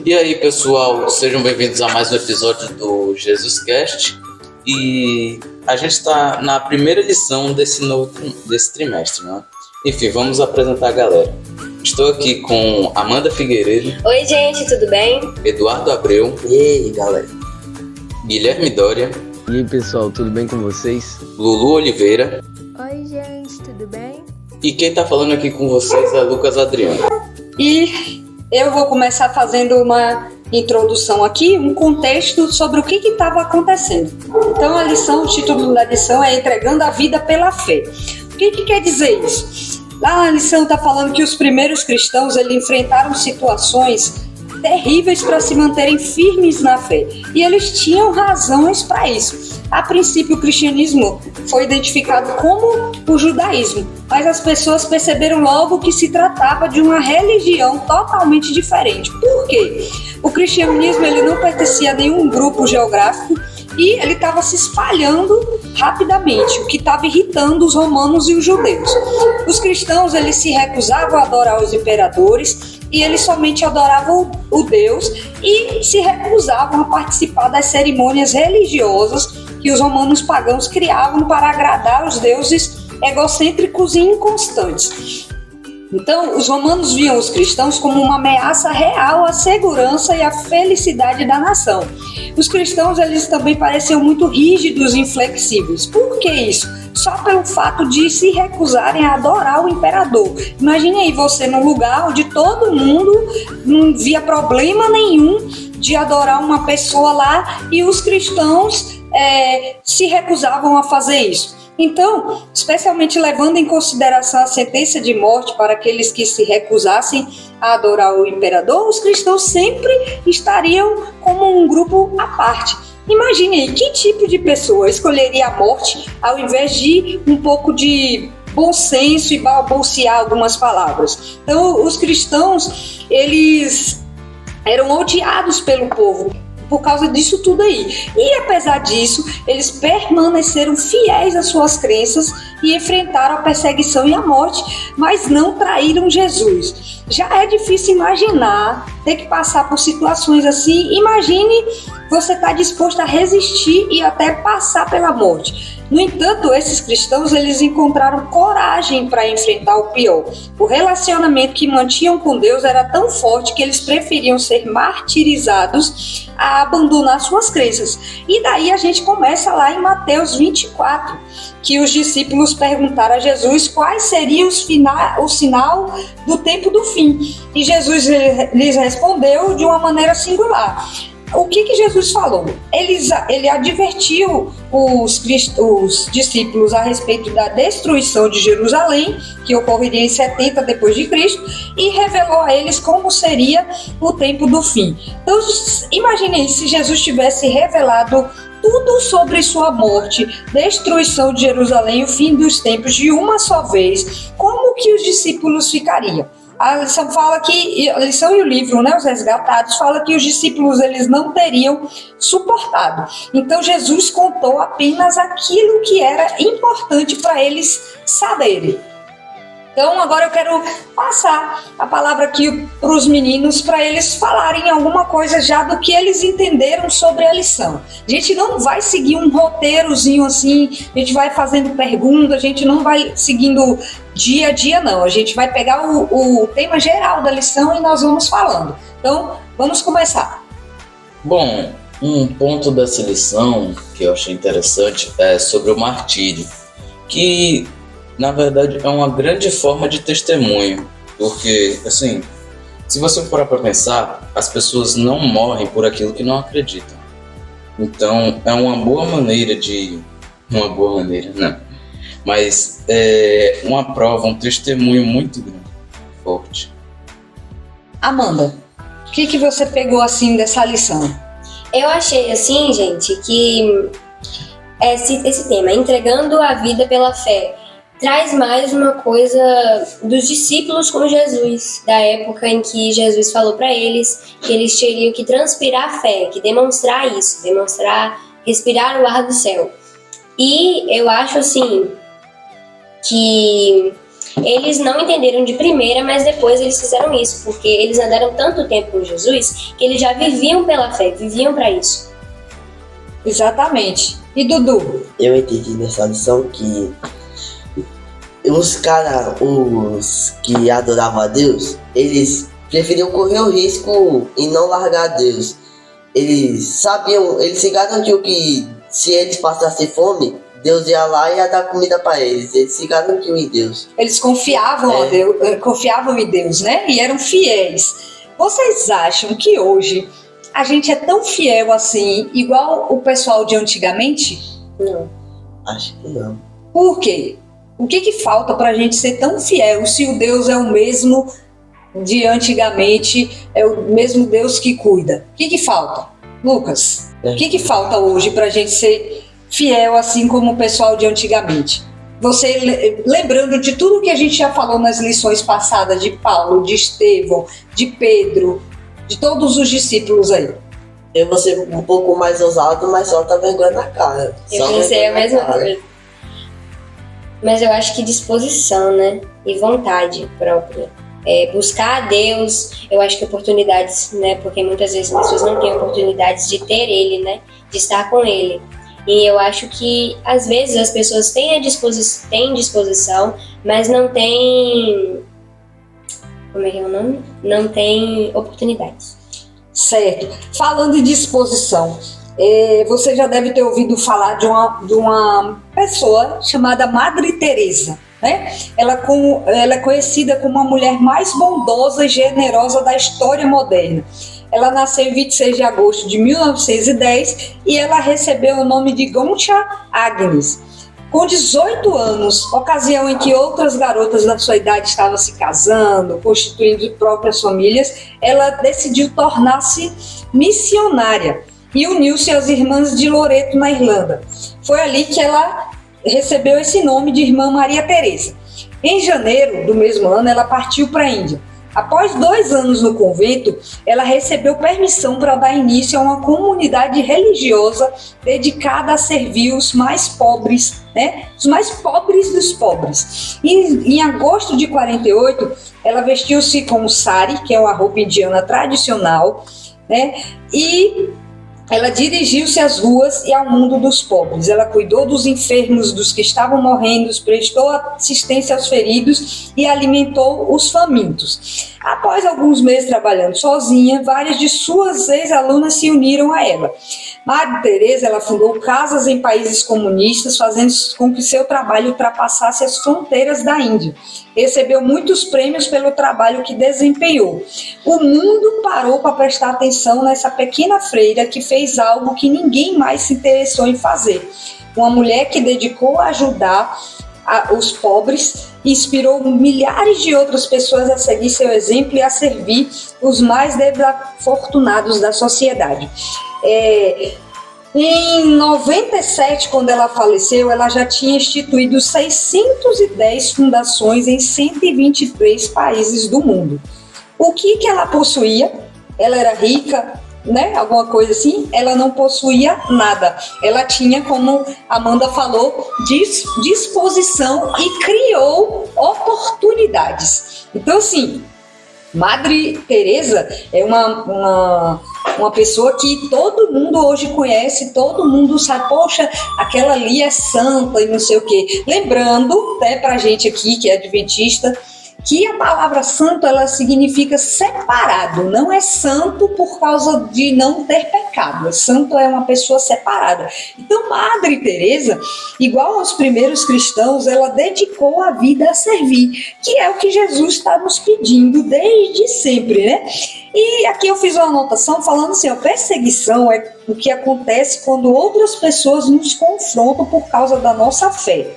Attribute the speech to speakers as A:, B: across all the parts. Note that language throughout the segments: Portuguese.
A: E aí, pessoal, sejam bem-vindos a mais um episódio do Jesus Cast. E a gente está na primeira lição desse trimestre, né? Enfim, vamos apresentar a galera. Estou aqui com Amanda Figueiredo.
B: Oi, gente, tudo bem?
A: Eduardo Abreu.
C: E aí, galera?
A: Guilherme Dória.
D: E aí, pessoal, tudo bem com vocês?
A: Lulu Oliveira.
E: Oi, gente, tudo bem?
A: E quem está falando aqui com vocês é Lucas Adriano.
F: E eu vou começar fazendo uma introdução aqui, um contexto sobre o que estava acontecendo. Então, o título da lição é Entregando a Vida pela Fé. O que quer dizer isso? Lá na lição está falando que os primeiros cristãos eles enfrentaram situações terríveis para se manterem firmes na fé. E eles tinham razões para isso. A princípio, o cristianismo foi identificado como o judaísmo, mas as pessoas perceberam logo que se tratava de uma religião totalmente diferente. Por quê? O cristianismo ele não pertencia a nenhum grupo geográfico e ele estava se espalhando rapidamente, o que estava irritando os romanos e os judeus. Os cristãos eles se recusavam a adorar os imperadores e eles somente adoravam o Deus e se recusavam a participar das cerimônias religiosas que os romanos pagãos criavam para agradar os deuses egocêntricos e inconstantes. Então, os romanos viam os cristãos como uma ameaça real à segurança e à felicidade da nação. Os cristãos, eles também pareciam muito rígidos e inflexíveis. Por que isso? Só pelo fato de se recusarem a adorar o imperador. Imagine aí você num lugar onde todo mundo não via problema nenhum de adorar uma pessoa lá e os cristãos se recusavam a fazer isso. Então, especialmente levando em consideração a sentença de morte para aqueles que se recusassem a adorar o imperador, os cristãos sempre estariam como um grupo à parte. Imagine aí, que tipo de pessoa escolheria a morte ao invés de um pouco de bom senso e balbuciar algumas palavras? Então, os cristãos, eles eram odiados pelo povo por causa disso tudo aí. E apesar disso, eles permaneceram fiéis às suas crenças e enfrentaram a perseguição e a morte, mas não traíram Jesus. Já é difícil imaginar ter que passar por situações assim. Imagine você estar disposto a resistir e até passar pela morte. No entanto, esses cristãos eles encontraram coragem para enfrentar o pior. O relacionamento que mantinham com Deus era tão forte que eles preferiam ser martirizados a abandonar suas crenças. E daí a gente começa lá em Mateus 24, que os discípulos perguntaram a Jesus quais seriam o sinal do tempo do fim. E Jesus lhes respondeu de uma maneira singular. O que Jesus falou? Ele advertiu os discípulos a respeito da destruição de Jerusalém, que ocorreria em 70 depois de Cristo, e revelou a eles como seria o tempo do fim. Então, imaginem se Jesus tivesse revelado tudo sobre sua morte, destruição de Jerusalém e o fim dos tempos de uma só vez, como que os discípulos ficariam? A lição fala que, a lição e o livro, né, os resgatados, fala que os discípulos eles não teriam suportado. Então Jesus contou apenas aquilo que era importante para eles saberem. Então agora eu quero passar a palavra aqui para os meninos para eles falarem alguma coisa já do que eles entenderam sobre a lição. A gente não vai seguir um roteirozinho assim, a gente vai fazendo perguntas, a gente não vai seguindo dia a dia não. A gente vai pegar o tema geral da lição e nós vamos falando. Então vamos começar.
A: Bom, um ponto dessa lição que eu achei interessante é sobre o martírio, que na verdade é uma grande forma de testemunho, porque, assim, se você for para pensar, as pessoas não morrem por aquilo que não acreditam. Então, é uma boa maneira, não, mas é uma prova, um testemunho muito grande, forte.
F: Amanda, o que você pegou, assim, dessa lição?
B: Eu achei, assim, gente, que esse tema, entregando a vida pela fé, traz mais uma coisa dos discípulos com Jesus, da época em que Jesus falou para eles que eles teriam que transpirar fé, que demonstrar isso, respirar o ar do céu. E eu acho assim que eles não entenderam de primeira, mas depois eles fizeram isso, porque eles andaram tanto tempo com Jesus que eles já viviam pela fé, viviam para isso.
F: Exatamente. E Dudu?
C: Eu entendi nessa lição que os que adoravam a Deus, eles preferiam correr o risco e não largar a Deus. Eles se garantiam que se eles passassem fome, Deus ia lá e ia dar comida para eles. Eles se garantiam em Deus.
F: Eles confiavam, confiavam em Deus, né? E eram fiéis. Vocês acham que hoje a gente é tão fiel assim, igual o pessoal de antigamente?
B: Não.
C: Acho que não.
F: Por quê? O que falta para a gente ser tão fiel se o Deus é o mesmo de antigamente, é o mesmo Deus que cuida? O que falta? Lucas, o que falta hoje para a gente ser fiel assim como o pessoal de antigamente? Você, lembrando de tudo que a gente já falou nas lições passadas de Paulo, de Estevão, de Pedro, de todos os discípulos aí.
C: Eu vou ser um pouco mais ousado, mas só tá vergonha na cara.
B: Eu pensei a mesma coisa. Mas eu acho que disposição, né? E vontade própria. Buscar a Deus, eu acho que oportunidades, né? Porque muitas vezes as pessoas não têm oportunidades de ter Ele, né? De estar com Ele. E eu acho que às vezes as pessoas têm disposição, mas não têm... Como é que é o nome? Não tem oportunidades.
F: Certo. Falando em disposição, você já deve ter ouvido falar de uma pessoa chamada Madre Teresa, né? Ela é conhecida como a mulher mais bondosa e generosa da história moderna. Ela nasceu em 26 de agosto de 1910 e ela recebeu o nome de Concha Agnes. Com 18 anos, ocasião em que outras garotas da sua idade estavam se casando, constituindo próprias famílias, ela decidiu tornar-se missionária e uniu-se às irmãs de Loreto, na Irlanda. Foi ali que ela recebeu esse nome de Irmã Maria Teresa. Em janeiro do mesmo ano, ela partiu para a Índia. Após 2 anos no convento, ela recebeu permissão para dar início a uma comunidade religiosa dedicada a servir os mais pobres, né? Os mais pobres dos pobres. Em agosto de 48, ela vestiu-se com sari, que é uma roupa indiana tradicional, né? E ela dirigiu-se às ruas e ao mundo dos pobres. Ela cuidou dos enfermos, dos que estavam morrendo, prestou assistência aos feridos e alimentou os famintos. Após alguns meses trabalhando sozinha, várias de suas ex-alunas se uniram a ela. Madre Teresa, ela fundou casas em países comunistas, fazendo com que seu trabalho ultrapassasse as fronteiras da Índia. Recebeu muitos prêmios pelo trabalho que desempenhou. O mundo parou para prestar atenção nessa pequena freira que fez algo que ninguém mais se interessou em fazer. Uma mulher que dedicou a ajudar os pobres e inspirou milhares de outras pessoas a seguir seu exemplo e a servir os mais desafortunados da sociedade. Em 97, quando ela faleceu, ela já tinha instituído 610 fundações em 123 países do mundo. O que ela possuía? Ela era rica, né? Alguma coisa assim? Ela não possuía nada. Ela tinha, como a Amanda falou, disposição e criou oportunidades. Então, assim, Madre Teresa é uma pessoa que todo mundo hoje conhece, todo mundo sabe, poxa, aquela ali é santa e não sei o quê. Lembrando, né, pra gente aqui que é adventista, que a palavra santo, ela significa separado, não é santo por causa de não ter pecado, santo é uma pessoa separada. Então, Madre Teresa, igual aos primeiros cristãos, ela dedicou a vida a servir, que é o que Jesus está nos pedindo desde sempre, né? E aqui eu fiz uma anotação falando assim, a perseguição é o que acontece quando outras pessoas nos confrontam por causa da nossa fé.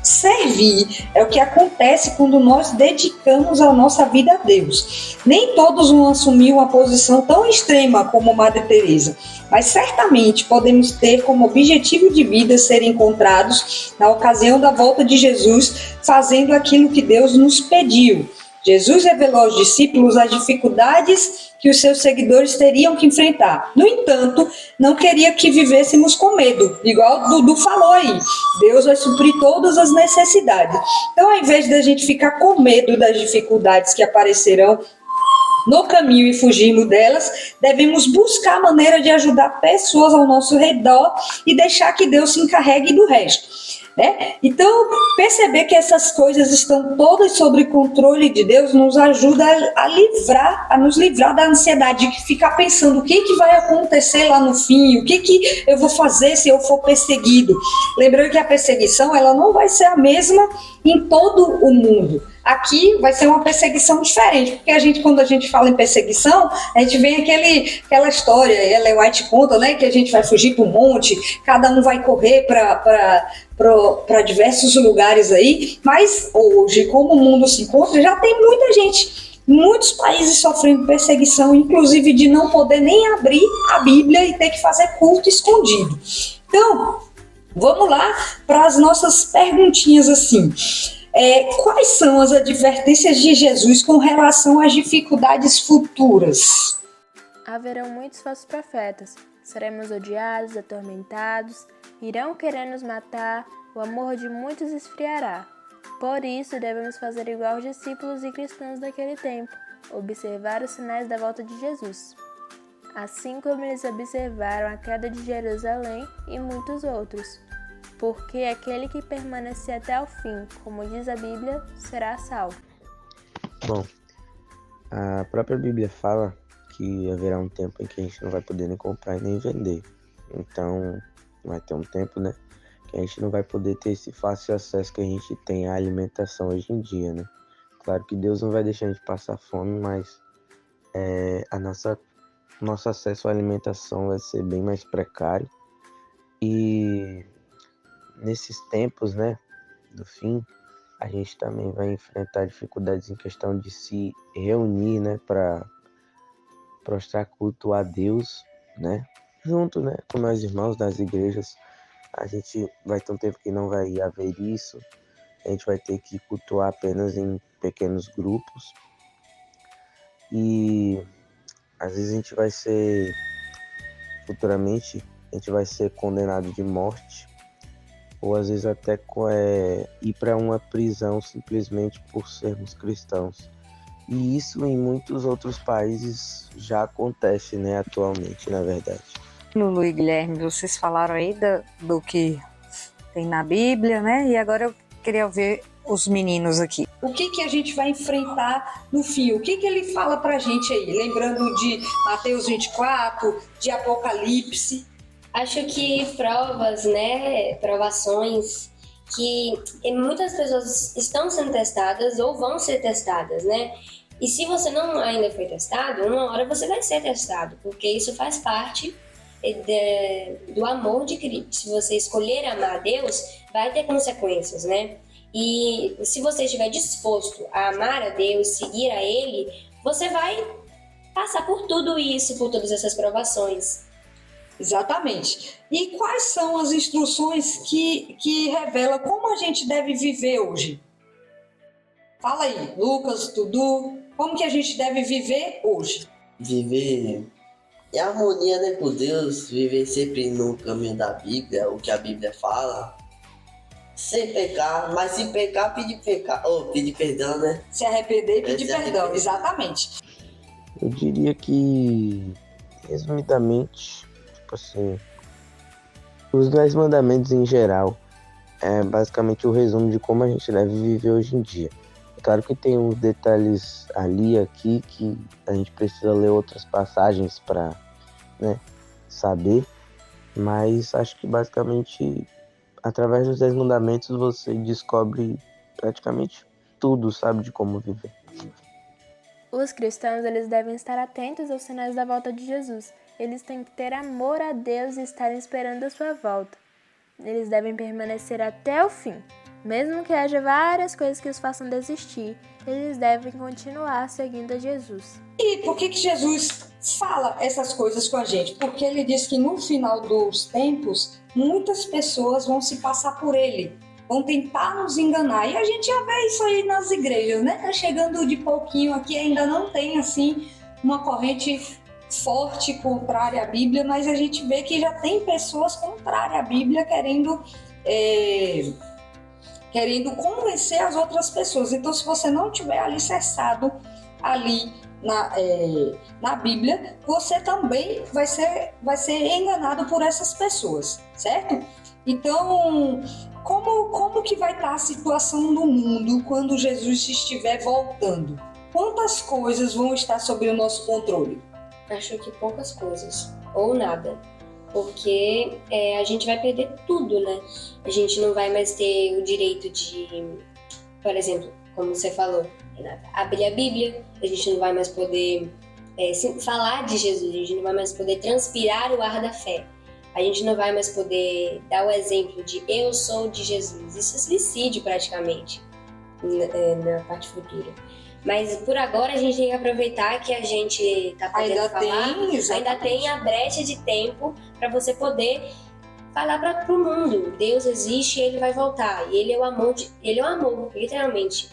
F: Servir é o que acontece quando nós dedicamos a nossa vida a Deus. Nem todos vão assumir uma posição tão extrema como Madre Teresa, mas certamente podemos ter como objetivo de vida ser encontrados na ocasião da volta de Jesus, fazendo aquilo que Deus nos pediu. Jesus revelou aos discípulos as dificuldades que os seus seguidores teriam que enfrentar. No entanto, não queria que vivêssemos com medo, igual o Dudu falou aí. Deus vai suprir todas as necessidades. Então, ao invés de a gente ficar com medo das dificuldades que aparecerão no caminho e fugirmos delas, devemos buscar a maneira de ajudar pessoas ao nosso redor e deixar que Deus se encarregue do resto, né? Então, perceber que essas coisas estão todas sob controle de Deus nos ajuda a nos livrar da ansiedade de ficar pensando o que vai acontecer lá no fim, o que eu vou fazer se eu for perseguido. Lembrando que a perseguição ela não vai ser a mesma em todo o mundo. Aqui vai ser uma perseguição diferente, porque quando a gente fala em perseguição, a gente vê aquela história, Ellen White conta, né, que a gente vai fugir para um monte, cada um vai correr para diversos lugares aí, mas hoje, como o mundo se encontra, já tem muita gente, muitos países sofrendo perseguição, inclusive de não poder nem abrir a Bíblia e ter que fazer culto escondido. Então, vamos lá para as nossas perguntinhas assim. Quais são as advertências de Jesus com relação às dificuldades futuras?
E: Haverão muitos falsos profetas. Seremos odiados, atormentados, irão querer nos matar, o amor de muitos esfriará. Por isso, devemos fazer igual aos discípulos e cristãos daquele tempo, observar os sinais da volta de Jesus. Assim como eles observaram a queda de Jerusalém e muitos outros. Porque aquele que permanecer até o fim, como diz a Bíblia, será salvo.
D: Bom, a própria Bíblia fala que haverá um tempo em que a gente não vai poder nem comprar e nem vender. Então, vai ter um tempo, né, que a gente não vai poder ter esse fácil acesso que a gente tem à alimentação hoje em dia, né? Claro que Deus não vai deixar a gente passar fome, mas nosso acesso à alimentação vai ser bem mais precário. E nesses tempos, né, do fim, a gente também vai enfrentar dificuldades em questão de se reunir, né, para prestar culto a Deus, né, junto, né, com nós irmãos das igrejas. A gente vai ter um tempo que não vai haver isso, a gente vai ter que cultuar apenas em pequenos grupos e às vezes futuramente, a gente vai ser condenado de morte, ou às vezes até ir para uma prisão simplesmente por sermos cristãos. E isso em muitos outros países já acontece, né, atualmente, na verdade.
F: Lulu e Guilherme, vocês falaram aí do que tem na Bíblia, né? E agora eu queria ver os meninos aqui. O que a gente vai enfrentar no fim? O que ele fala pra gente aí? Lembrando de Mateus 24, de Apocalipse.
B: Acho que provas, né, provações, que muitas pessoas estão sendo testadas ou vão ser testadas, né? E se você não ainda foi testado, uma hora você vai ser testado, porque isso faz parte do amor de Cristo. Se você escolher amar a Deus, vai ter consequências, né? E se você estiver disposto a amar a Deus, seguir a Ele, você vai passar por tudo isso, por todas essas provações.
F: Exatamente. E quais são as instruções que revelam como a gente deve viver hoje? Fala aí, Lucas, Dudu, como que a gente deve viver hoje?
C: Viver em harmonia, né, com Deus, viver sempre no caminho da Bíblia, o que a Bíblia fala, sem pecar, mas se pecar, pedir perdão, né?
F: Se arrepender e pedir perdão, exatamente.
D: Eu diria que, resumidamente, assim, os 10 mandamentos em geral é basicamente o resumo de como a gente deve viver hoje em dia. É claro que tem uns detalhes ali aqui que a gente precisa ler outras passagens para, né, saber, mas acho que basicamente através dos 10 mandamentos você descobre praticamente tudo, sabe, de como viver.
E: Os cristãos, eles devem estar atentos aos sinais da volta de Jesus. Eles têm que ter amor a Deus e estarem esperando a sua volta. Eles devem permanecer até o fim. Mesmo que haja várias coisas que os façam desistir, eles devem continuar seguindo a Jesus.
F: E por que Jesus fala essas coisas com a gente? Porque ele diz que no final dos tempos, muitas pessoas vão se passar por ele, vão tentar nos enganar. E a gente já vê isso aí nas igrejas, né? Tá chegando de pouquinho aqui, ainda não tem assim uma corrente forte, contrária à Bíblia, mas a gente vê que já tem pessoas contrárias à Bíblia querendo convencer as outras pessoas. Então, se você não tiver alicerçado ali na Bíblia, você também vai ser enganado por essas pessoas, certo? Então, como que vai estar a situação no mundo quando Jesus estiver voltando? Quantas coisas vão estar sob o nosso controle?
B: Acho que poucas coisas, ou nada. Porque a gente vai perder tudo, né? A gente não vai mais ter o direito de, por exemplo, como você falou, Renata, abrir a Bíblia, a gente não vai mais poder falar de Jesus, a gente não vai mais poder transpirar o ar da fé. A gente não vai mais poder dar o exemplo de eu sou de Jesus. Isso é suicídio praticamente na parte futura. Mas por agora a gente tem que aproveitar que a gente está podendo falar. Ainda tem a brecha de tempo para você poder falar para o mundo. Deus existe e ele vai voltar. E ele é o amor, literalmente.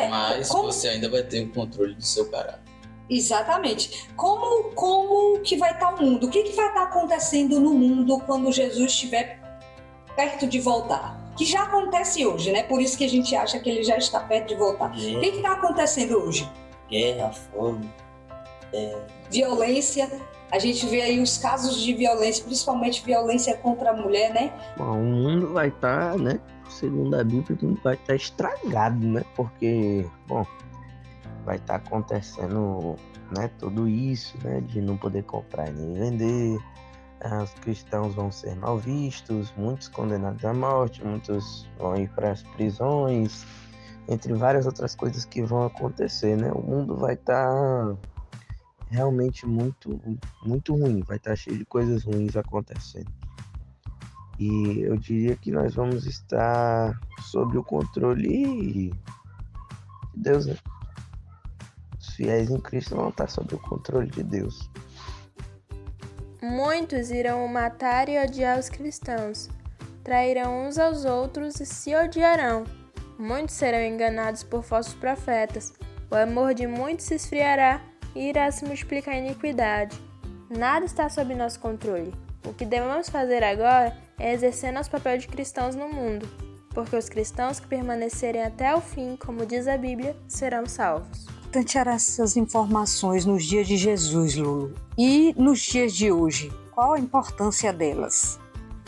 A: Mas você ainda vai ter o controle do seu caráter.
F: Exatamente. Como que vai estar o mundo? O que vai estar acontecendo no mundo quando Jesus estiver perto de voltar? Que já acontece hoje, né? Por isso que a gente acha que ele já está perto de voltar. O que está acontecendo hoje?
C: Guerra, fome,
F: violência. A gente vê aí os casos de violência, principalmente violência contra a mulher, né?
D: Bom, o mundo vai estar, né? Segundo a Bíblia, o mundo vai estar estragado, né? Porque, bom, vai estar acontecendo, né? Tudo isso, né? De não poder comprar nem vender. Os cristãos vão ser mal vistos, muitos condenados à morte, muitos vão ir para as prisões, entre várias outras coisas que vão acontecer, né? O mundo vai estar realmente muito, muito ruim, vai estar cheio de coisas ruins acontecendo. E eu diria que nós vamos estar sob o controle de Deus, né? Os fiéis em Cristo vão estar sob o controle de Deus.
E: Muitos irão matar e odiar os cristãos, trairão uns aos outros e se odiarão. Muitos serão enganados por falsos profetas, o amor de muitos se esfriará e irá se multiplicar a iniquidade. Nada está sob nosso controle. O que devemos fazer agora é exercer nosso papel de cristãos no mundo, porque os cristãos que permanecerem até o fim, como diz a Bíblia, serão salvos.
F: Importante eram essas informações nos dias de Jesus, Lulu. E nos dias de hoje, qual a importância delas?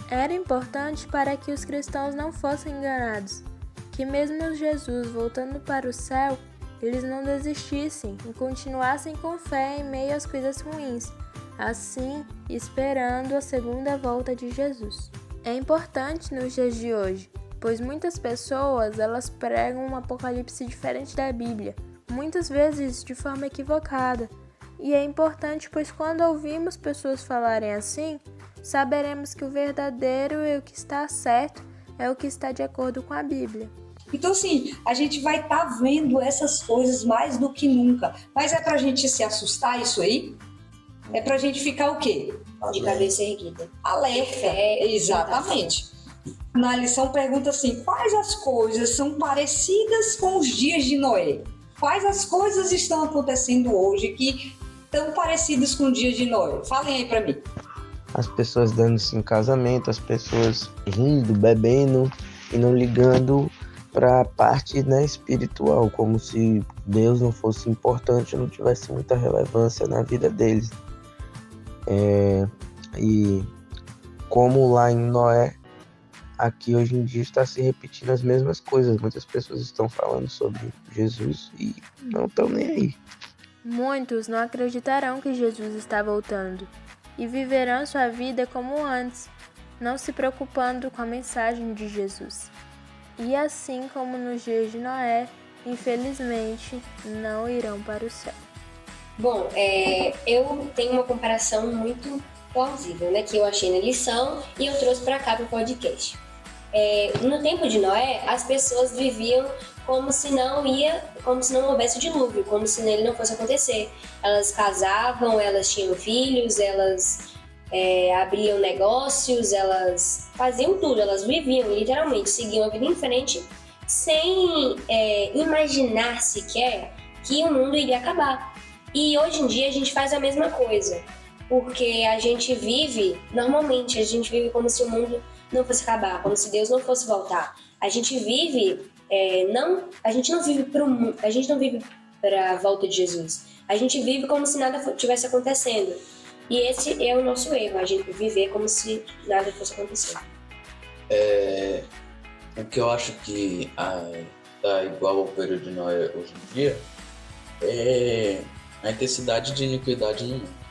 E: Era importante para que os cristãos não fossem enganados, que mesmo Jesus voltando para o céu, eles não desistissem e continuassem com fé em meio às coisas ruins, assim esperando a segunda volta de Jesus. É importante nos dias de hoje, pois muitas pessoas elas pregam um apocalipse diferente da Bíblia, muitas vezes de forma equivocada. E é importante, pois quando ouvimos pessoas falarem assim, saberemos que o verdadeiro e o que está certo é o que está de acordo com a Bíblia.
F: Então, assim, a gente vai estar vendo essas coisas mais do que nunca. Mas é pra gente se assustar isso aí? É pra gente ficar o quê?
B: De cabeça erguida.
F: Alerta. Exatamente. Na lição pergunta assim, quais as coisas são parecidas com os dias de Noé? Quais as coisas estão acontecendo hoje que estão parecidas com o dia de Noé? Falem aí pra mim.
D: As pessoas dando-se em casamento, as pessoas rindo, bebendo e não ligando para a parte, né, espiritual, como se Deus não fosse importante, não tivesse muita relevância na vida deles. E como lá em Noé, aqui hoje em dia está se repetindo as mesmas coisas. Muitas pessoas estão falando sobre Jesus e não estão nem aí.
E: Muitos não acreditarão que Jesus está voltando e viverão sua vida como antes, não se preocupando com a mensagem de Jesus. E assim como nos dias de Noé, infelizmente, não irão para o céu.
B: Bom, eu tenho uma comparação muito plausível, né, que eu achei na lição e eu trouxe para cá para o podcast. No tempo de Noé, as pessoas viviam como se não houvesse dilúvio, como se ele não fosse acontecer. Elas casavam, elas tinham filhos, elas abriam negócios, elas faziam tudo, elas viviam literalmente, seguiam a vida em frente sem imaginar sequer que o mundo iria acabar. E hoje em dia a gente faz a mesma coisa, porque a gente vive, normalmente, a gente vive como se o mundo não fosse acabar, como se Deus não fosse voltar. A gente vive, a gente não vive para a volta de Jesus. A gente vive como se nada tivesse acontecendo. E esse é o nosso erro, a gente viver como se nada fosse acontecer.
A: O que eu acho que tá igual ao período de Noé hoje em dia é a intensidade de iniquidade no mundo.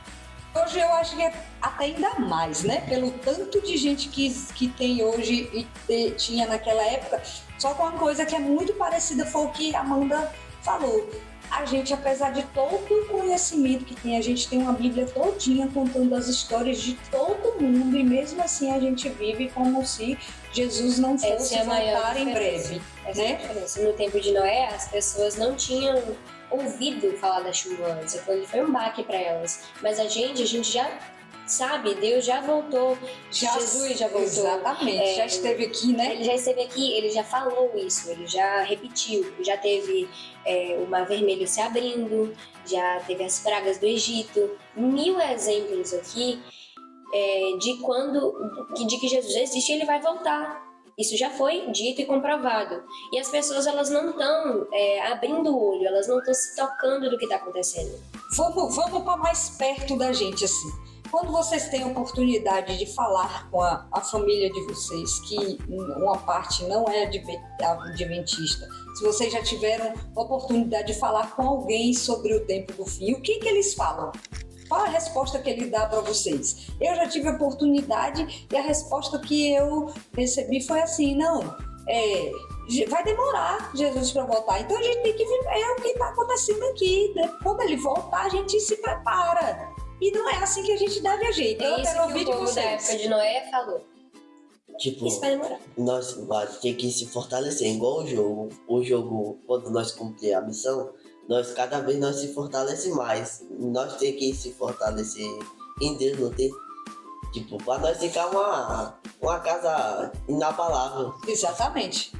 F: Hoje eu acho que é até ainda mais, né? Pelo tanto de gente que tem hoje e tinha naquela época. Só que uma coisa que é muito parecida foi o que a Amanda falou. A gente, apesar de todo o conhecimento que tem, a gente tem uma Bíblia todinha contando as histórias de todo mundo e mesmo assim a gente vive como se Jesus não fosse voltar em breve. Né?
B: No tempo de Noé, as pessoas não tinham ouvido falar da chuva antes, aquilo foi um baque para elas. Mas a gente já sabe, Deus já voltou, Jesus já voltou.
F: Exatamente, já esteve aqui, né?
B: Ele já esteve aqui, ele já falou isso, ele já repetiu, já teve o Mar Vermelho se abrindo, já teve as pragas do Egito, 1000 exemplos aqui de que Jesus existe e ele vai voltar. Isso já foi dito e comprovado. E as pessoas, elas não estão abrindo o olho, elas não estão se tocando do que está acontecendo.
F: Vamos para mais perto da gente, assim. Quando vocês têm a oportunidade de falar com a família de vocês, que uma parte não é adventista, se vocês já tiveram a oportunidade de falar com alguém sobre o tempo do fim, o que eles falam? Qual a resposta que ele dá para vocês? Eu já tive a oportunidade e a resposta que eu recebi foi assim, vai demorar Jesus para voltar, então a gente tem que ver o que está acontecendo aqui, né? Quando ele voltar a gente se prepara. E não é assim que a gente deve agir. Então,
B: isso que o povo da época de Noé falou.
C: Tipo,
B: isso vai demorar.
C: Nós vamos ter que se fortalecer, igual o jogo. O jogo, quando nós cumprir a missão, cada vez nós se fortalece mais. Nós temos que se fortalecer em Deus, não tem? Tipo, para nós ficar uma casa inabalável.
F: Exatamente.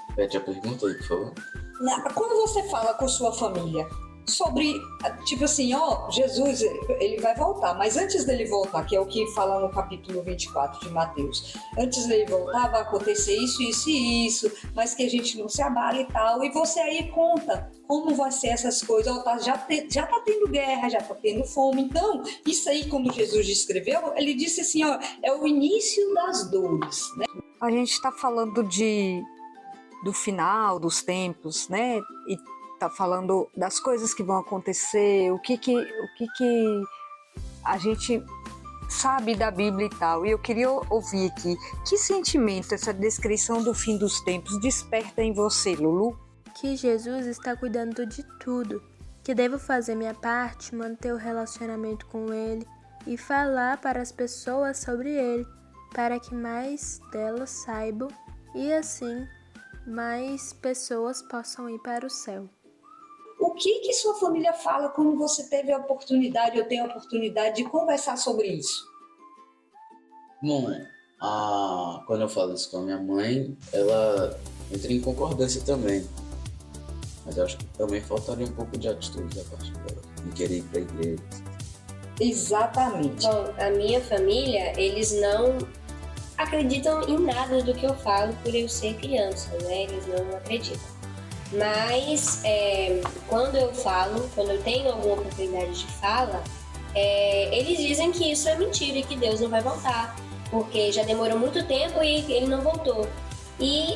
A: Repete a pergunta aí, por favor.
F: Quando você fala com sua família sobre, tipo assim, Jesus, ele vai voltar, mas antes dele voltar, que é o que fala no capítulo 24 de Mateus, antes dele voltar vai acontecer isso, isso e isso, mas que a gente não se abale e tal, e você aí conta como vai ser essas coisas, já tá tendo guerra, já tá tendo fome, então, isso aí quando Jesus descreveu, ele disse assim, é o início das dores, né? A gente está falando do final dos tempos, né, e tá falando das coisas que vão acontecer, o que a gente sabe da Bíblia e tal. E eu queria ouvir aqui, que sentimento essa descrição do fim dos tempos desperta em você, Lulu?
E: Que Jesus está cuidando de tudo, que devo fazer minha parte, manter o relacionamento com Ele e falar para as pessoas sobre Ele, para que mais delas saibam e assim mais pessoas possam ir para o céu.
F: O que sua família fala quando você teve a oportunidade, eu tenho a oportunidade de conversar sobre isso?
A: Bom, quando eu falo isso com a minha mãe, ela entra em concordância também. Mas eu acho que também faltaria um pouco de atitude da parte dela, de querer ir para a igreja.
F: Exatamente.
B: Bom, a minha família, eles não acreditam em nada do que eu falo por eu ser criança, né? Eles não acreditam. Mas quando eu falo, quando eu tenho alguma oportunidade de fala, eles dizem que isso é mentira e que Deus não vai voltar, porque já demorou muito tempo e ele não voltou. E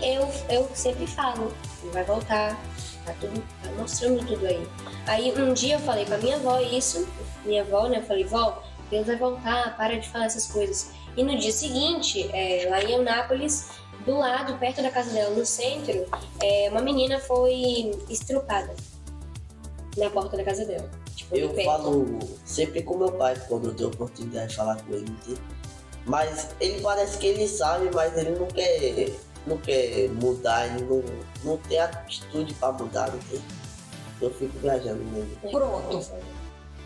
B: eu sempre falo, ele vai voltar, tá mostrando tudo aí. Aí um dia eu falei com a minha avó isso, minha avó, né, eu falei, vó, Deus vai voltar, para de falar essas coisas. E no dia seguinte, lá em Eunápolis, do lado, perto da casa dela, no centro, uma menina foi estrupada na porta da casa dela. Tipo,
C: eu falo sempre com meu pai quando eu tenho oportunidade de falar com ele, mas ele parece que ele sabe, mas ele não quer mudar, ele não tem atitude para mudar, não tem? Eu fico viajando nele.
F: Pronto.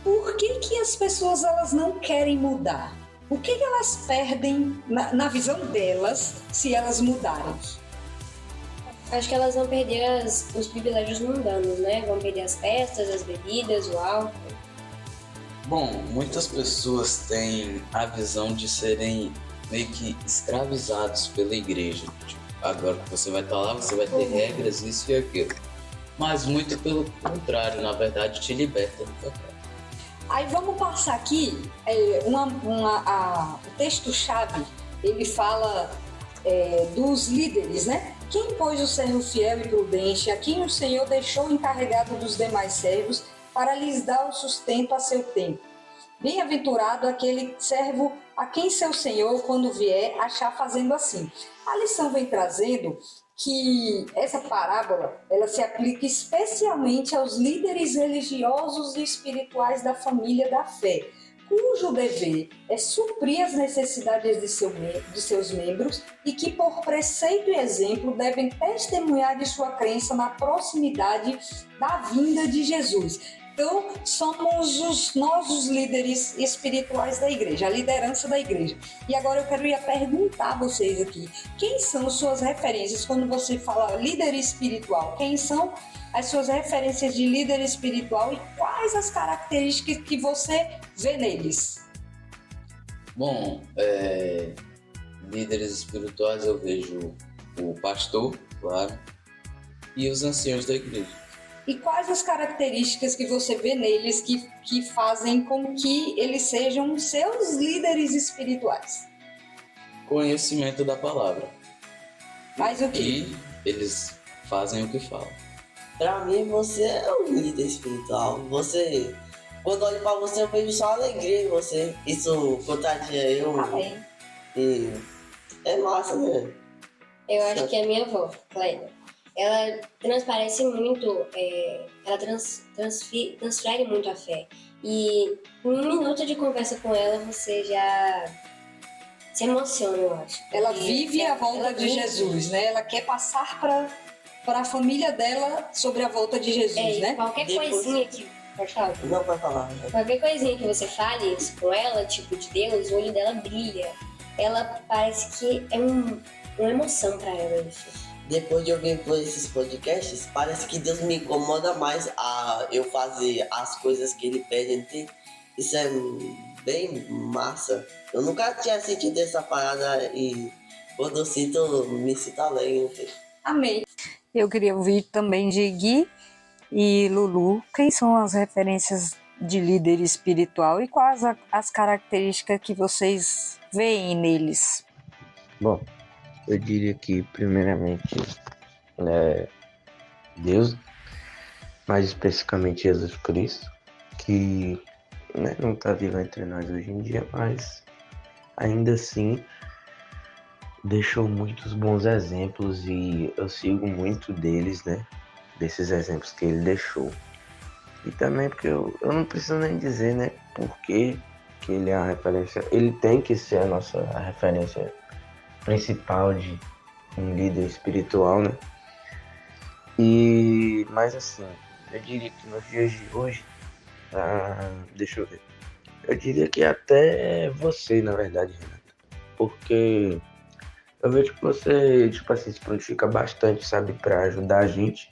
F: Por que as pessoas elas não querem mudar? O que elas perdem na visão delas se elas mudarem?
B: Acho que elas vão perder os privilégios mundanos, né? Vão perder as festas, as bebidas, o álcool.
A: Bom, muitas pessoas têm a visão de serem meio que escravizados pela igreja. Tipo, agora que você vai estar lá, você vai ter regras, isso e aquilo. Mas muito pelo contrário, na verdade, te liberta do pecado.
F: Aí vamos passar aqui, o texto-chave, ele fala dos líderes, né? Quem pôs o servo fiel e prudente, a quem o Senhor deixou encarregado dos demais servos, para lhes dar o sustento a seu tempo. Bem-aventurado aquele servo a quem seu Senhor, quando vier, achar fazendo assim. A lição vem trazendo que essa parábola ela se aplica especialmente aos líderes religiosos e espirituais da família da fé, cujo dever é suprir as necessidades de seus membros e que, por preceito e exemplo, devem testemunhar de sua crença na proximidade da vinda de Jesus. Então, somos nós os líderes espirituais da igreja, a liderança da igreja. E agora eu queria perguntar a vocês aqui, quem são suas referências quando você fala líder espiritual? Quem são as suas referências de líder espiritual e quais as características que você vê neles?
A: Bom, líderes espirituais eu vejo o pastor, claro, e os anciãos da igreja.
F: E quais as características que você vê neles que fazem com que eles sejam seus líderes espirituais?
A: Conhecimento da palavra.
F: Mais o quê?
A: E eles fazem o que falam.
C: Pra mim, você é um líder espiritual. Você, quando olho pra você, eu vejo só alegria em você. Isso contagia eu.
F: Amém.
C: E é massa, né?
B: Eu acho que é a minha avó, Clélia. Ela transparece muito, ela transfere muito a fé. E em 1 minuto de conversa com ela, você já se emociona, eu acho.
F: Ela vive a volta de Jesus, né? Ela quer passar para a família dela sobre a volta de Jesus, né?
B: Qualquer coisinha que... Pode falar.
C: Não pode falar. Né?
B: Qualquer coisinha que você fale com ela, tipo de Deus, o olho dela brilha. Ela parece que é uma emoção para ela isso.
C: Depois de ouvir por esses podcasts, parece que Deus me incomoda mais a eu fazer as coisas que Ele pede. Isso é bem massa. Eu nunca tinha sentido essa parada e quando eu sinto, me sinto alegre.
F: Amém. Eu queria ouvir também de Gui e Lulu. Quem são as referências de líder espiritual e quais as características que vocês veem neles?
D: Bom, eu diria que, primeiramente, Deus, mais especificamente Jesus Cristo, que não está vivo entre nós hoje em dia, mas ainda assim deixou muitos bons exemplos e eu sigo muito deles, né? Desses exemplos que ele deixou. E também porque eu não preciso nem dizer, né? Porque que ele é a referência, ele tem que ser a nossa referência principal de um líder espiritual, né? Mas assim, eu diria que nos dias de hoje, deixa eu ver, eu diria que até você, na verdade, Renato, porque eu vejo que você, tipo assim, se prontifica bastante, sabe, para ajudar a gente,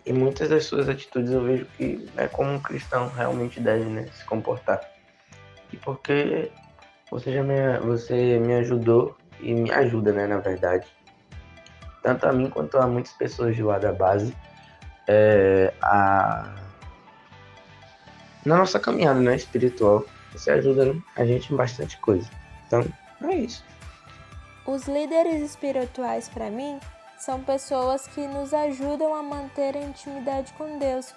D: e muitas das suas atitudes eu vejo que é como um cristão realmente deve, né, se comportar. E porque você me ajudou e me ajuda, né, na verdade, tanto a mim quanto a muitas pessoas de lá da base, na nossa caminhada, né, espiritual. Você ajuda, né, a gente em bastante coisa. Então, é isso.
E: Os líderes espirituais, para mim, são pessoas que nos ajudam a manter a intimidade com Deus,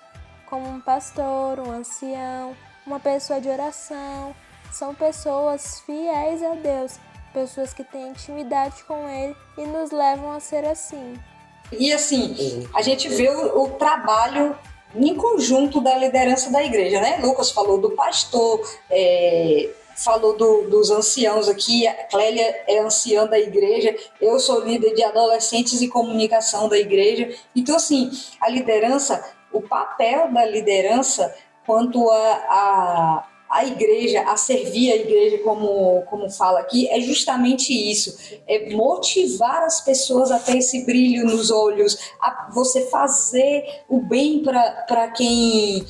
E: como um pastor, um ancião, uma pessoa de oração. São pessoas fiéis a Deus, pessoas que têm intimidade com Ele e nos levam a ser assim.
F: E assim, a gente vê o trabalho em conjunto da liderança da igreja, né? Lucas falou do pastor, falou dos anciãos aqui, a Clélia é anciã da igreja, eu sou líder de adolescentes e comunicação da igreja. Então, assim, a liderança, o papel da liderança quanto a a igreja, a servir a igreja, como fala aqui, é justamente isso, é motivar as pessoas a ter esse brilho nos olhos, a você fazer o bem para quem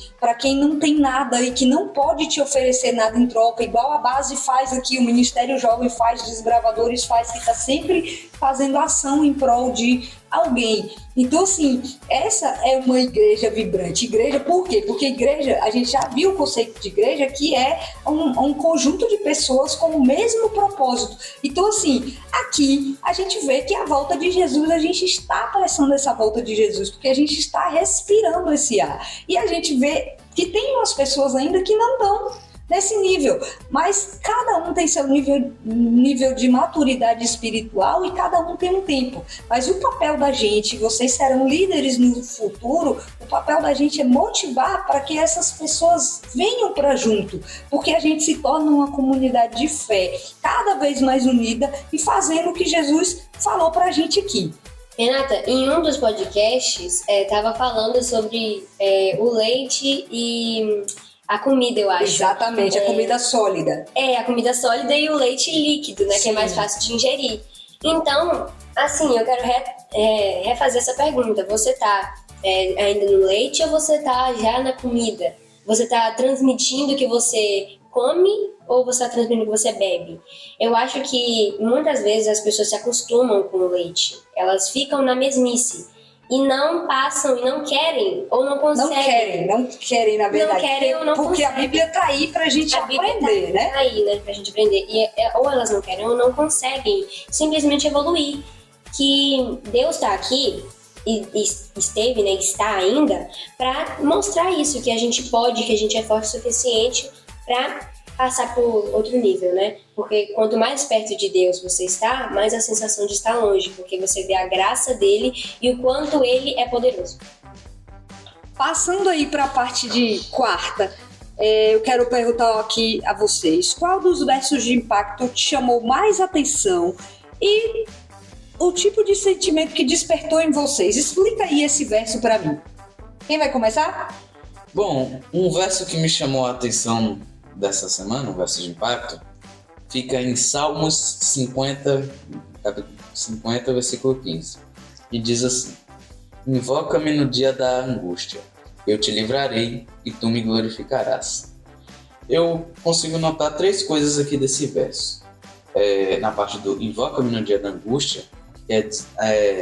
F: não tem nada e que não pode te oferecer nada em troca, igual a base faz aqui, o Ministério Jovem faz, Desbravadores faz, que está sempre fazendo ação em prol de alguém. Então, assim, essa é uma igreja vibrante. Igreja, por quê? Porque igreja, a gente já viu o conceito de igreja, que é um conjunto de pessoas com o mesmo propósito. Então, assim, aqui a gente vê que a volta de Jesus, a gente está apressando essa volta de Jesus, porque a gente está respirando esse ar. E a gente vê que tem umas pessoas ainda que não estão nesse nível, mas cada um tem seu nível de maturidade espiritual e cada um tem um tempo. Mas o papel da gente, vocês serão líderes no futuro, o papel da gente é motivar para que essas pessoas venham para junto, porque a gente se torna uma comunidade de fé cada vez mais unida e fazendo o que Jesus falou para a gente aqui.
B: Renata, em um dos podcasts, estava falando sobre o leite e a comida, eu acho.
F: Exatamente, a comida sólida.
B: A comida sólida e o leite líquido, né? Sim. Que é mais fácil de ingerir. Então, assim, eu quero refazer essa pergunta. Você tá ainda no leite ou você tá já na comida? Você tá transmitindo que você come ou você tá transmitindo que você bebe? Eu acho que muitas vezes as pessoas se acostumam com o leite. Elas ficam na mesmice. E não passam, e não querem, ou não conseguem.
F: Não querem, na verdade.
B: Não querem ou não
F: porque
B: conseguem.
F: A Bíblia tá aí pra gente aprender, né?
B: Tá aí, né, pra gente aprender. E, ou elas não querem ou não conseguem simplesmente evoluir. Que Deus tá aqui, e esteve, né, está ainda, pra mostrar isso, que a gente pode, que a gente é forte o suficiente pra passar por outro nível, né? Porque quanto mais perto de Deus você está, mais a sensação de estar longe, porque você vê a graça dele e o quanto ele é poderoso.
F: Passando aí para a parte de quarta, eu quero perguntar aqui a vocês, qual dos versos de impacto te chamou mais atenção e o tipo de sentimento que despertou em vocês? Explica aí esse verso para mim. Quem vai começar?
A: Bom, um verso que me chamou a atenção dessa semana, um verso de impacto, fica em Salmos 50, versículo 15, e diz assim: invoca-me no dia da angústia, eu te livrarei e tu me glorificarás. Eu consigo notar três coisas aqui desse verso. Na parte do invoca-me no dia da angústia, que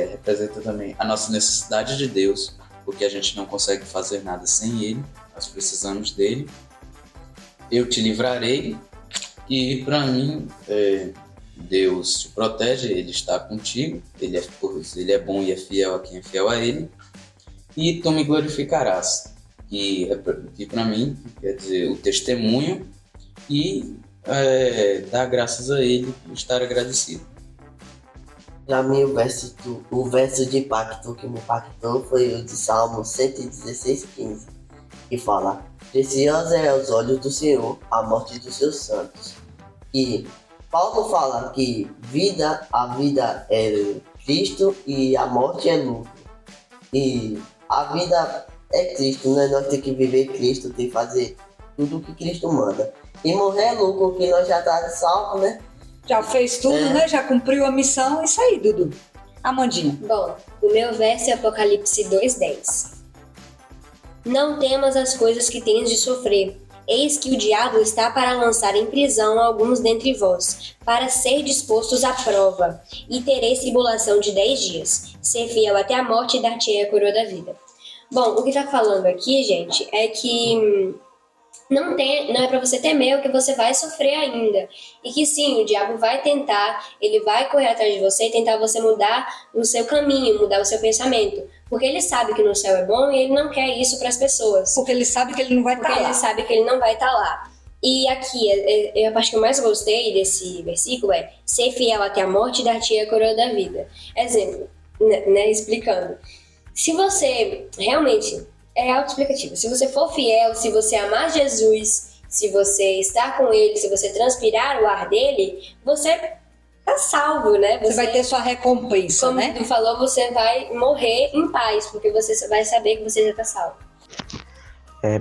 A: representa também a nossa necessidade de Deus, porque a gente não consegue fazer nada sem Ele, nós precisamos dele. Eu te livrarei, e para mim, Deus te protege, Ele está contigo, Ele é bom e é fiel a quem é fiel a Ele, e tu me glorificarás, que para mim quer dizer o testemunho e dar graças a Ele e estar agradecido.
C: Para mim, o verso de impacto que me impactou foi o de Salmo 116,15, que fala: preciosa é aos olhos do Senhor a morte dos seus santos. E Paulo fala que a vida é Cristo e a morte é lucro. E a vida é Cristo, né? Nós temos que viver Cristo, tem que fazer tudo o que Cristo manda. E morrer é lucro, porque nós já estamos salvos, né?
F: Já fez tudo, né? Já cumpriu a missão. Isso aí, Dudu. Amandinha.
B: Bom, o meu verso é Apocalipse 2:10. Não temas as coisas que tens de sofrer. Eis que o diabo está para lançar em prisão alguns dentre vós, para ser dispostos à prova, e tereis tribulação de 10 dias. Ser fiel até a morte e dar-te-ei a coroa da vida. Bom, o que está falando aqui, gente, é que não é para você temer o que você vai sofrer ainda. E que sim, o diabo vai tentar, ele vai correr atrás de você e tentar você mudar o seu caminho, mudar o seu pensamento. Porque ele sabe que no céu é bom e ele não quer isso para as pessoas.
F: Porque ele sabe que ele não vai estar lá.
B: Porque ele sabe que ele não vai estar lá. E aqui, a parte que eu mais gostei desse versículo é: ser fiel até a morte e dar-te a coroa da vida. Exemplo, né, explicando. Se você realmente é autoexplicativo, se você for fiel, se você amar Jesus, se você estar com ele, se você transpirar o ar dele, você tá salvo, né?
F: Você vai ter sua recompensa,
B: como
F: né?
B: Como tu falou, você vai morrer em paz, porque você vai saber que você já tá salvo.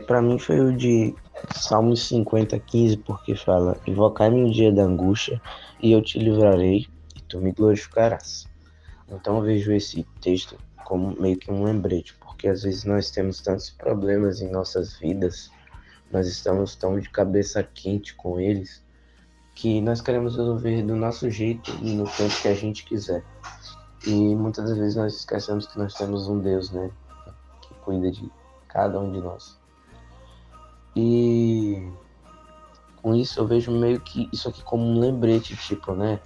D: Pra mim foi o de Salmos 50:15, porque fala: invocai-me no dia da angústia, e eu te livrarei, e tu me glorificarás. Então eu vejo esse texto como meio que um lembrete, porque às vezes nós temos tantos problemas em nossas vidas, nós estamos tão de cabeça quente com eles, que nós queremos resolver do nosso jeito e no tempo que a gente quiser. E muitas das vezes nós esquecemos que nós temos um Deus, né, que cuida de cada um de nós. E com isso eu vejo meio que isso aqui como um lembrete, tipo, né?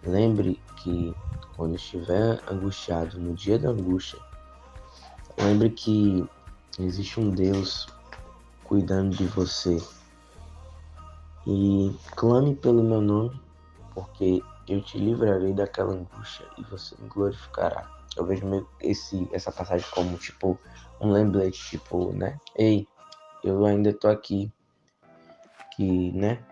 D: Lembre que quando estiver angustiado, no dia da angústia, lembre que existe um Deus cuidando de você. E clame pelo meu nome, porque eu te livrarei daquela angústia e você me glorificará. Eu vejo meio essa passagem como, tipo, um lembrete, tipo, né? Ei, eu ainda tô aqui, que, né?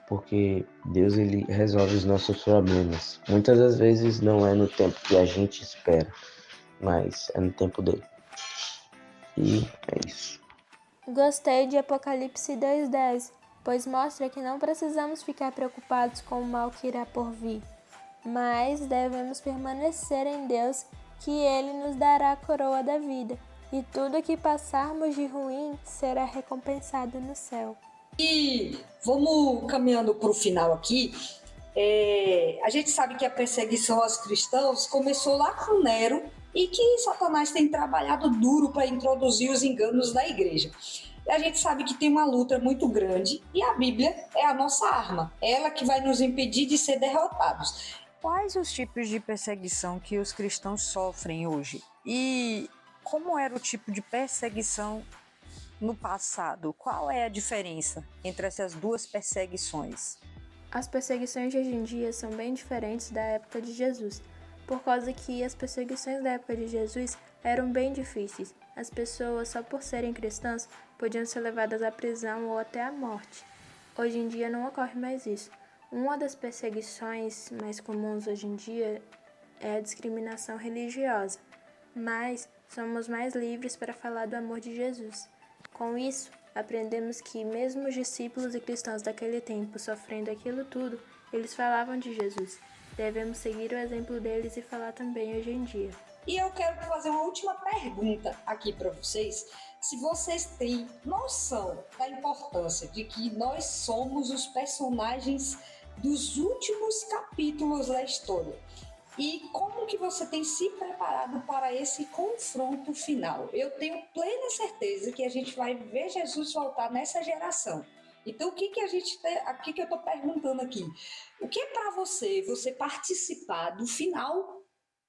D: Porque Deus, ele resolve os nossos problemas. Muitas das vezes não é no tempo que a gente espera, mas é no tempo dele. E é isso.
E: Gostei de Apocalipse 2:10, pois mostra que não precisamos ficar preocupados com o mal que irá por vir, mas devemos permanecer em Deus, que Ele nos dará a coroa da vida, e tudo que passarmos de ruim será recompensado no céu.
F: E vamos caminhando para o final aqui. A gente sabe que a perseguição aos cristãos começou lá com Nero e que Satanás tem trabalhado duro para introduzir os enganos na igreja. E a gente sabe que tem uma luta muito grande e a Bíblia é a nossa arma, é ela que vai nos impedir de ser derrotados.
G: Quais os tipos de perseguição que os cristãos sofrem hoje? E como era o tipo de perseguição no passado? Qual é a diferença entre essas duas perseguições?
E: As perseguições de hoje em dia são bem diferentes da época de Jesus, por causa que as perseguições da época de Jesus eram bem difíceis. As pessoas, só por serem cristãs, podiam ser levadas à prisão ou até à morte. Hoje em dia não ocorre mais isso. Uma das perseguições mais comuns hoje em dia é a discriminação religiosa, mas somos mais livres para falar do amor de Jesus. Com isso, aprendemos que mesmo os discípulos e cristãos daquele tempo sofrendo aquilo tudo, eles falavam de Jesus. Devemos seguir o exemplo deles e falar também hoje em dia.
F: E eu quero fazer uma última pergunta aqui para vocês. Se vocês têm noção da importância de que nós somos os personagens dos últimos capítulos da história. E como que você tem se preparado para esse confronto final? Eu tenho plena certeza que a gente vai ver Jesus voltar nessa geração. Então, o que eu estou perguntando aqui? O que é para você participar do final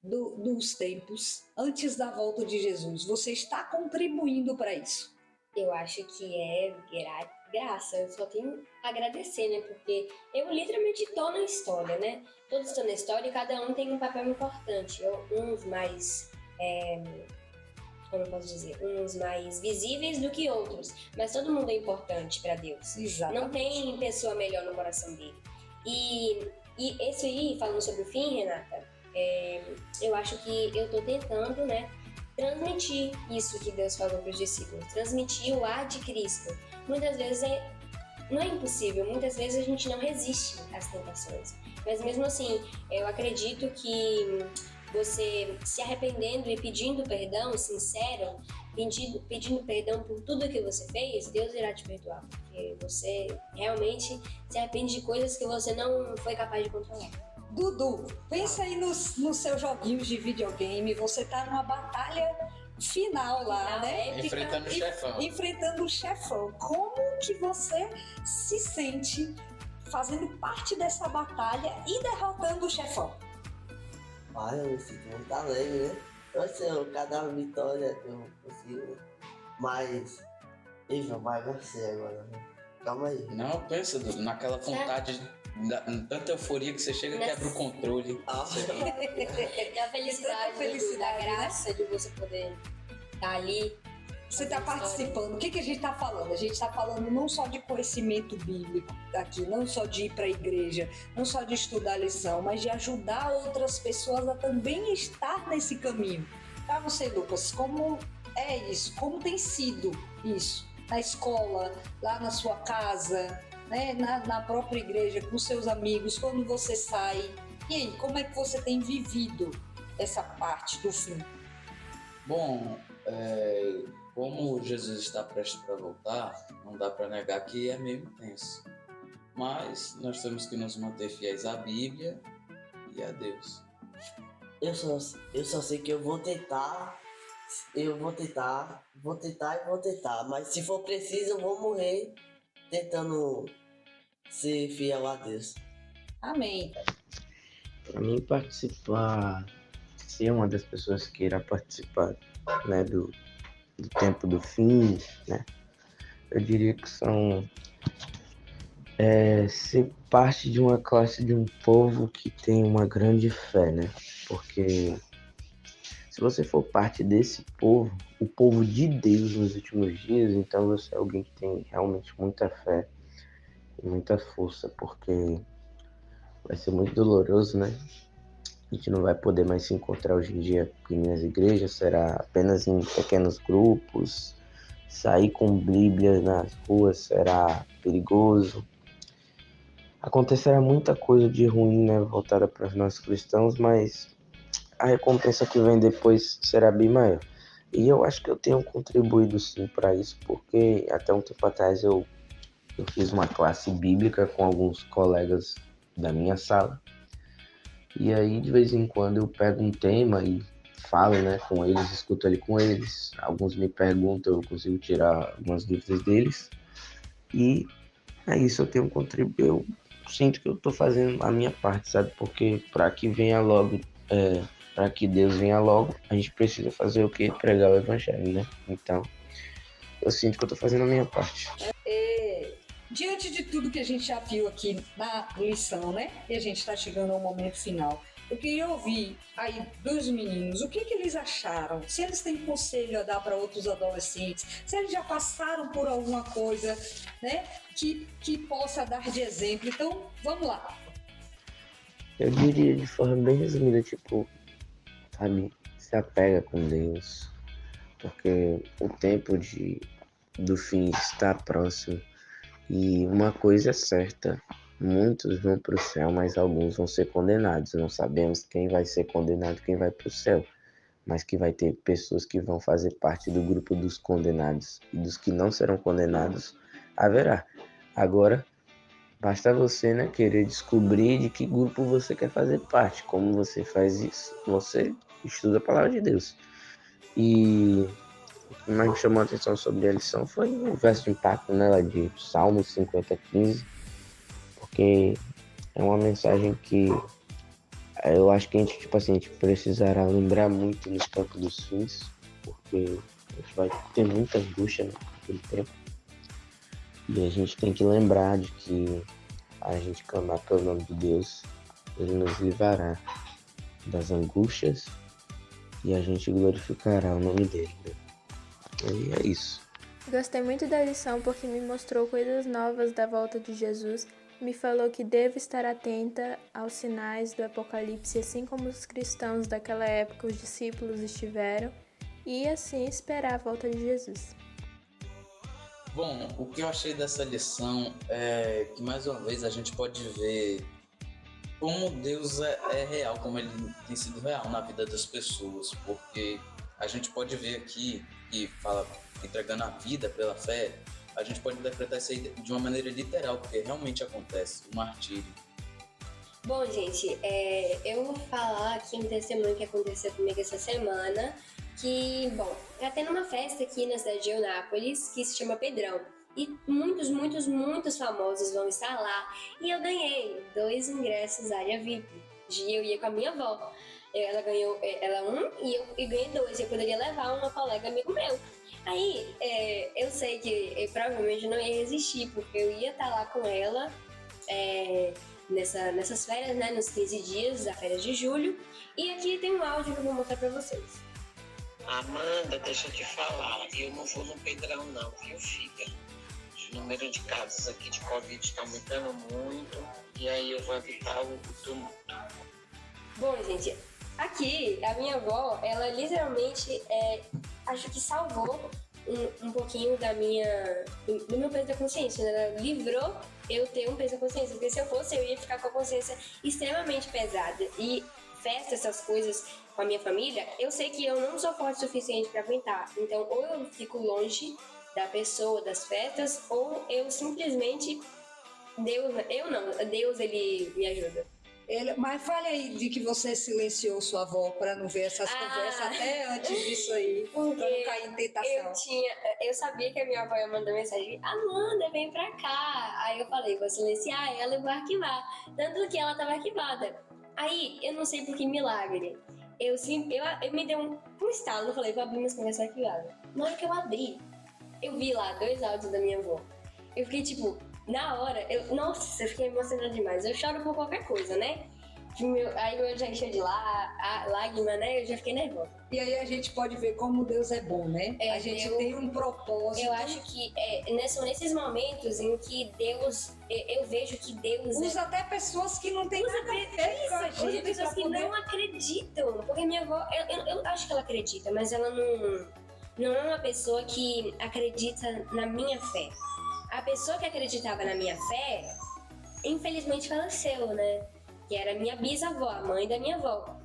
F: dos tempos, antes da volta de Jesus? Você está contribuindo para isso?
B: Eu acho que é graça, eu só tenho a agradecer, né? Porque eu literalmente estou na história, né? Todos estão na história e cada um tem um papel importante. Uns mais, como eu posso dizer, uns mais visíveis do que outros. Mas todo mundo é importante para Deus.
F: Exatamente.
B: Não tem pessoa melhor no coração dele. E esse aí, falando sobre o fim, Renata, eu acho que eu estou tentando, né? Transmitir isso que Deus falou para os discípulos, transmitir o ar de Cristo. Muitas vezes não é impossível, muitas vezes a gente não resiste às tentações, mas mesmo assim, eu acredito que você se arrependendo e pedindo perdão sincero, pedindo perdão por tudo que você fez, Deus irá te perdoar, porque você realmente se arrepende de coisas que você não foi capaz de controlar.
F: Dudu, pensa aí nos seus joguinhos de videogame, você tá numa batalha final lá, né?
A: Enfrentando o chefão.
F: Enfrentando o chefão. Como que você se sente fazendo parte dessa batalha e derrotando o chefão?
C: Olha, eu me sinto muito alegre, né? Eu sei, cada vitória eu consigo, mas... Ivan, vai você agora, né? Calma aí.
A: Não, pensa naquela vontade, tanta euforia que você chega e quebra o controle.
B: Da felicidade, da graça de você poder estar ali.
F: Você está participando. O que a gente está falando? A gente está falando não só de conhecimento bíblico aqui, não só de ir para a igreja, não só de estudar a lição, mas de ajudar outras pessoas a também estar nesse caminho. Para você, Lucas, como é isso? Como tem sido isso? na escola, lá na sua casa, né? Na própria igreja, com seus amigos, quando você sai. E aí, como é que você tem vivido essa parte do fim?
A: Bom, como Jesus está prestes para voltar, não dá para negar que é meio intenso. Mas nós temos que nos manter fiéis à Bíblia e a Deus.
C: Eu só sei que eu vou tentar, mas se for preciso eu vou morrer tentando ser fiel a Deus.
F: Amém.
D: Para mim participar, ser uma das pessoas que irá participar, né, do tempo do fim, né, eu diria que são ser parte de uma classe de um povo que tem uma grande fé, né, porque se você for parte desse povo, o povo de Deus nos últimos dias, então você é alguém que tem realmente muita fé e muita força, porque vai ser muito doloroso, né? A gente não vai poder mais se encontrar hoje em dia nas igrejas, será apenas em pequenos grupos, sair com Bíblia nas ruas será perigoso. Acontecerá muita coisa de ruim, né, voltada para nós cristãos, mas a recompensa que vem depois será bem maior. E eu acho que eu tenho contribuído sim para isso, porque até um tempo atrás eu fiz uma classe bíblica com alguns colegas da minha sala. E aí, de vez em quando, eu pego um tema e falo, né, com eles, escuto ali com eles. Alguns me perguntam, eu consigo tirar algumas dúvidas deles. E é isso, eu tenho contribuído. Eu sinto que eu estou fazendo a minha parte, sabe? Porque para que venha logo, para que Deus venha logo, a gente precisa fazer o quê? Pregar o evangelho, né? Então, eu sinto que eu estou fazendo a minha parte.
F: Diante de tudo que a gente já viu aqui na lição, né? E a gente está chegando ao momento final. Eu queria ouvir aí dos meninos o que eles acharam, se eles têm conselho a dar para outros adolescentes, se eles já passaram por alguma coisa, né? Que possa dar de exemplo. Então, vamos lá.
D: Eu diria de forma bem resumida, tipo, sabe, se apega com Deus, porque o tempo do fim está próximo. E uma coisa é certa, muitos vão para o céu, mas alguns vão ser condenados. Não sabemos quem vai ser condenado, quem vai para o céu, mas que vai ter pessoas que vão fazer parte do grupo dos condenados, e dos que não serão condenados haverá. Agora, basta você, né, querer descobrir de que grupo você quer fazer parte. Como você faz isso? Você estuda a palavra de Deus. E o que mais me chamou a atenção sobre a lição foi o verso de impacto, né, lá de Salmos 50:15, porque é uma mensagem que eu acho que a gente precisará lembrar muito no tempo dos fins, porque a gente vai ter muita angústia naquele tempo, e a gente tem que lembrar de que a gente clamar pelo nome de Deus, Ele nos livrará das angústias e a gente glorificará o nome dele, né? E é isso.
E: Gostei muito da lição porque me mostrou coisas novas da volta de Jesus, me falou que devo estar atenta aos sinais do Apocalipse, assim como os cristãos daquela época, os discípulos estiveram, e assim esperar a volta de Jesus.
A: Bom, o que eu achei dessa lição é que, mais uma vez, a gente pode ver como Deus é real, como Ele tem sido real na vida das pessoas, porque a gente pode ver aqui, que fala entregando a vida pela fé, a gente pode interpretar isso aí de uma maneira literal, porque realmente acontece, o martírio.
B: Bom, gente, eu vou falar aqui um testemunho que aconteceu comigo essa semana, que, bom, tá tendo uma festa aqui na cidade de Eunápolis, que se chama Pedrão, e muitos famosos vão estar lá, e eu ganhei 2 ingressos área VIP, eu ia com a minha avó. Ela ganhou um e eu ganhei 2. Eu poderia levar uma colega amigo meu. Aí, eu sei que eu provavelmente não ia resistir, porque eu ia estar lá com ela nessas férias, né? Nos 15 dias da férias de julho. E aqui tem um áudio que eu vou mostrar pra vocês.
H: Amanda, deixa eu te falar. Eu não vou no Pedrão não, viu, filha? O número de casos aqui de Covid está aumentando muito. E aí eu vou evitar o tumulto.
B: Bom, gente... Aqui, a minha avó, ela literalmente, acho que salvou um pouquinho do meu peso da consciência, né? Ela livrou eu ter um peso da consciência, porque se eu fosse, eu ia ficar com a consciência extremamente pesada. E festa, essas coisas com a minha família, eu sei que eu não sou forte o suficiente para aguentar. Então, ou eu fico longe da pessoa, das festas, ou eu simplesmente... Deus, ele me ajuda.
F: Mas fale aí de que você silenciou sua avó para não ver essas conversas até antes disso aí, para não cair em tentação.
B: Eu sabia que a minha avó ia mandar mensagem: Amanda, vem pra cá. Aí eu falei: vou silenciar ela e vou arquivar. Tanto que ela tava arquivada. Aí, eu não sei por que milagre. Eu me deu um estalo, eu falei: vou abrir minhas conversas arquivadas. Na hora que eu abri, eu vi lá 2 áudios da minha avó. Eu fiquei tipo... Na hora, eu fiquei emocionada demais. Eu choro por qualquer coisa, né? Aí meu já encheu de lágrima, né? Eu já fiquei nervosa.
F: E aí a gente pode ver como Deus é bom, né? A gente tem um propósito.
B: Eu acho que são nesses momentos em que Deus... Eu vejo que Deus...
F: Usa até pessoas que não têm nada a ver com a gente.
B: Usa pessoas que não acreditam. Porque minha avó... Eu acho que ela acredita, mas ela não é uma pessoa que acredita na minha fé. A pessoa que acreditava na minha fé, infelizmente faleceu, né? Que era minha bisavó, a mãe da minha avó.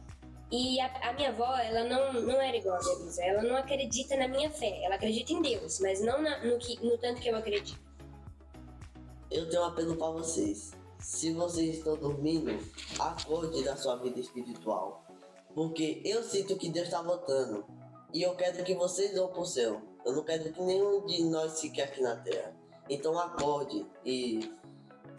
B: E a minha avó, ela não era igual a minha bisa. Ela não acredita na minha fé. Ela acredita em Deus, mas não no tanto que eu acredito.
C: Eu tenho um apelo para vocês. Se vocês estão dormindo, acorde da sua vida espiritual. Porque eu sinto que Deus está voltando. E eu quero que vocês vão pro céu. Eu não quero que nenhum de nós fique aqui na terra. Então acorde e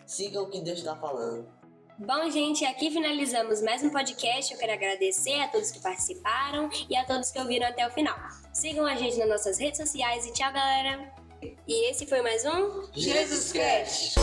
C: siga o que Deus está falando.
B: Bom, gente, aqui finalizamos mais um podcast. Eu quero agradecer a todos que participaram e a todos que ouviram até o final. Sigam a gente nas nossas redes sociais e tchau, galera! E esse foi mais um
C: Jesus Cast!